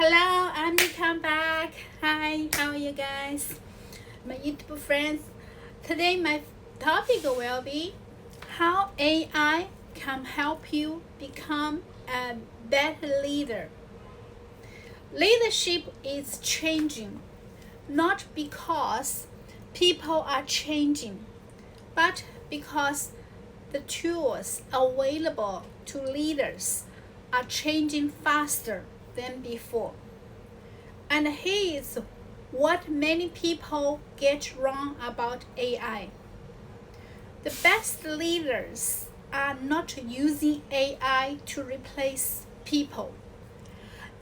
Hello, I'm come back. Hi, how are you guys? My YouTube friends. Today my topic will be how AI can help you become a better leader. Leadership is changing, not because people are changing, but because the tools available to leaders are changing faster than before. And here's what many people get wrong about AI. The best leaders are not using AI to replace people.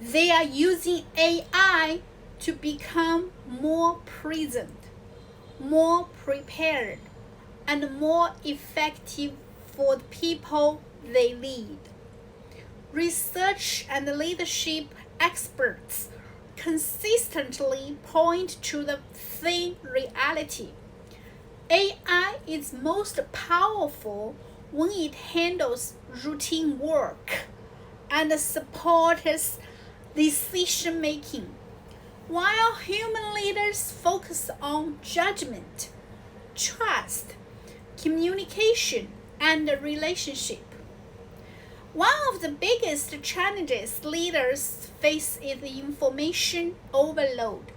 They are using AI to become more present, more prepared, and more effective for the people they lead. Research and leadership experts consistently point to the same reality. AI is most powerful when it handles routine work and supports decision making, while human leaders focus on judgment, trust, communication, and relationship. One of the biggest challenges leaders face is information overload.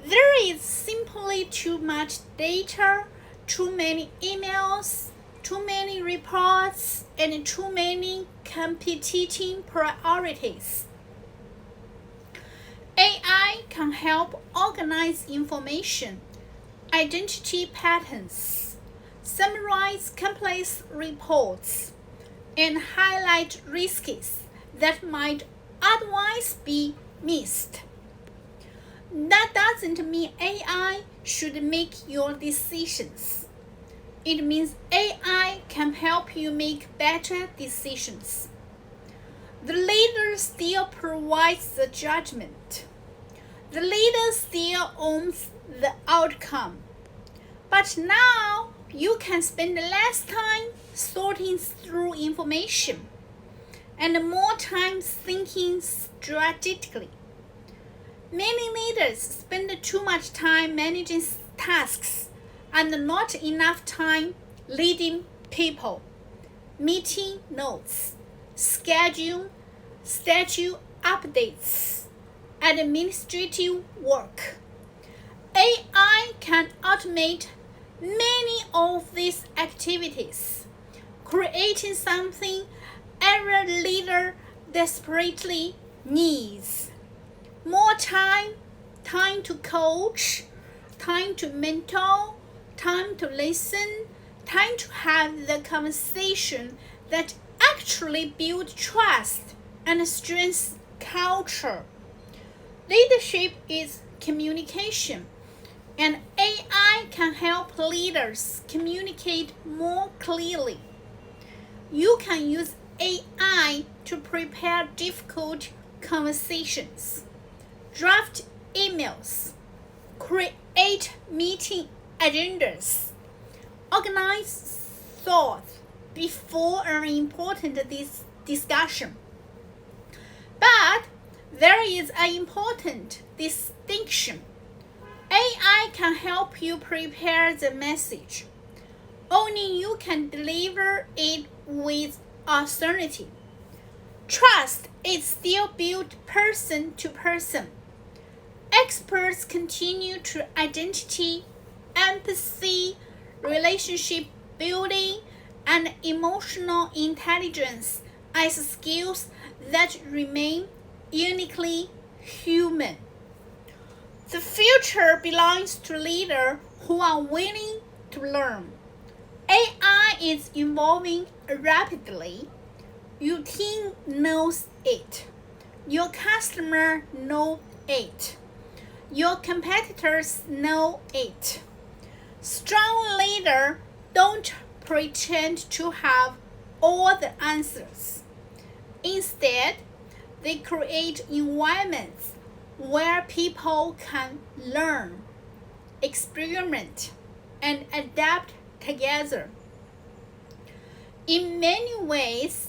There is simply too much data, too many emails, too many reports, and too many competing priorities. AI can help organize information, identity patterns, summarize complex reports, and highlight risks that might otherwise be missed. That doesn't mean AI should make your decisions. It means AI can help you make better decisions. The leader still provides the judgment. The leader still owns the outcome. But now you can spend less time sorting through information and more time thinking strategically. Many leaders spend too much time managing tasks and not enough time leading people, meeting notes, schedule updates, administrative work. AI can automate many of these activities, creating something every leader desperately needs. More time to coach, time to mentor, time to listen, time to have the conversation that actually build trust and strengthens culture. Leadership is communication, and AI can help leaders communicate more clearly. You can use AI to prepare difficult conversations, draft emails, create meeting agendas, organize thoughts before an important discussion. But there is an important distinction. AI can help you prepare the message. Only you can deliver it with authority. Trust is still built person to person. Experts continue to identity, empathy, relationship building, and emotional intelligence as skills that remain uniquely human. The future belongs to leaders who are willing to learn. AI is evolving rapidly. Your team knows it. Your customer knows it. Your competitors know it. Strong leaders don't pretend to have all the answers. Instead, they create environments where people can learn, experiment, and adapt together. In many ways,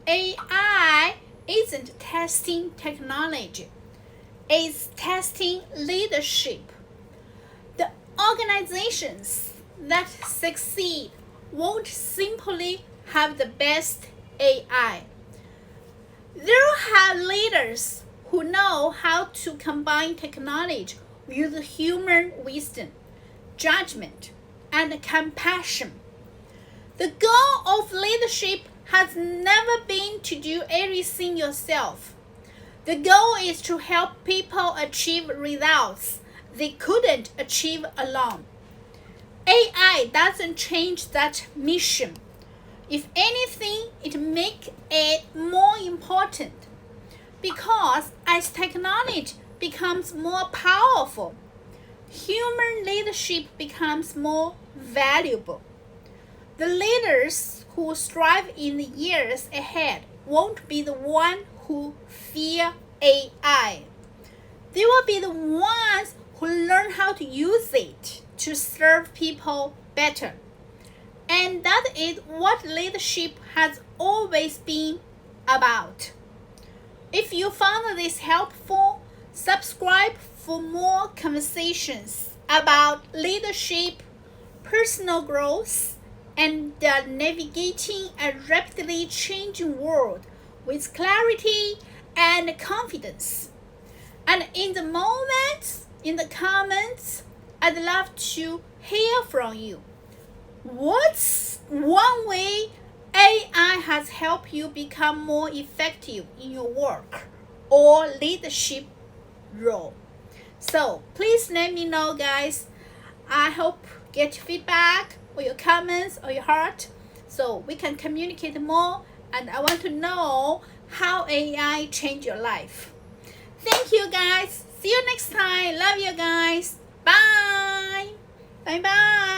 AI isn't testing technology, is testing leadership. The organizations that succeed won't simply have the best AI. They'll have leaders who know how to combine technology with human wisdom, judgment, and compassion. The goal of leadership has never been to do everything yourself. The goal is to help people achieve results they couldn't achieve alone. AI doesn't change that mission. If anything, it makes it more important. Because as technology becomes more powerful, human leadership becomes more valuable. The leaders who strive in the years ahead won't be the ones who fear AI. They will be the ones who learn how to use it to serve people better. And that is what leadership has always been about. If you found this helpful, subscribe for more conversations about leadership, personal growth, and navigating a rapidly changing world with clarity and confidence. And in the comments, I'd love to hear from you. What's one way AI has helped you become more effective in your work or leadership role? So please let me know, guys. I hope get feedback or your comments or your heart so we can communicate more, and I want to know how AI changed your life. Thank you, guys. See you next time. Love you guys. Bye. Bye bye.